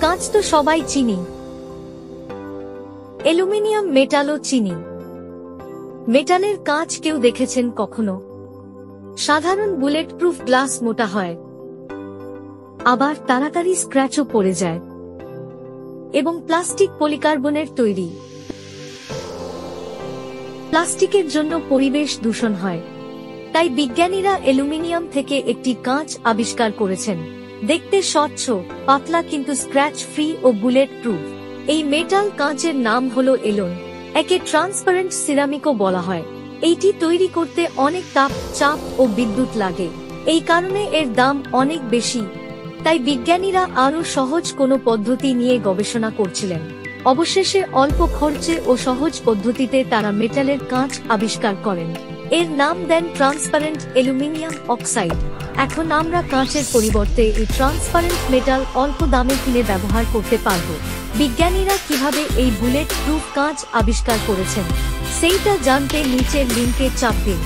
কাঁচ তো সবাই চিনি, অ্যালুমিনিয়াম মেটালও চিনি। মেটালের কাঁচ কেউ দেখেছেন কখনো? সাধারণ বুলেট প্রুফ গ্লাস মোটা হয়, আবার তাড়াতাড়ি স্ক্র্যাচও পড়ে যায়, এবং প্লাস্টিক পলিকার্বনের তৈরি। প্লাস্টিকের জন্য পরিবেশ দূষণ হয়, তাই বিজ্ঞানীরা অ্যালুমিনিয়াম থেকে একটি কাঁচ আবিষ্কার করেছেন, দেখতে স্বচ্ছ, পাতলা কিন্তু স্ক্র্যাচ ফ্রি ও বুলেট প্রুফ। এই মেটাল কাঁচের নাম হলো এলোন। একে ট্রান্সপারেন্ট সিরামিকও বলা হয়। এইটি তৈরি করতে অনেক তাপ, চাপ ও বিদ্যুৎ লাগে, এই কারণে এর দাম অনেক বেশি। তাই বিজ্ঞানীরা আরও সহজ কোনো পদ্ধতি নিয়ে গবেষণা করছিলেন। অবশেষে অল্প খরচে ও সহজ পদ্ধতিতে তারা মেটালের কাঁচ আবিষ্কার করেন। এর নাম দেন ট্রান্সপারেন্ট অ্যালুমিনিয়াম অক্সাইড। এখন আমরা কাঁচের পরিবর্তে এই ট্রান্সপারেন্ট মেটাল অল্প দামে কিনে ব্যবহার করতে পারব। বিজ্ঞানীরা কিভাবে এই বুলেট প্রুফ কাঁচ আবিষ্কার করেছেন সেইটা জানতে নিচের লিংকে চাপ দিন।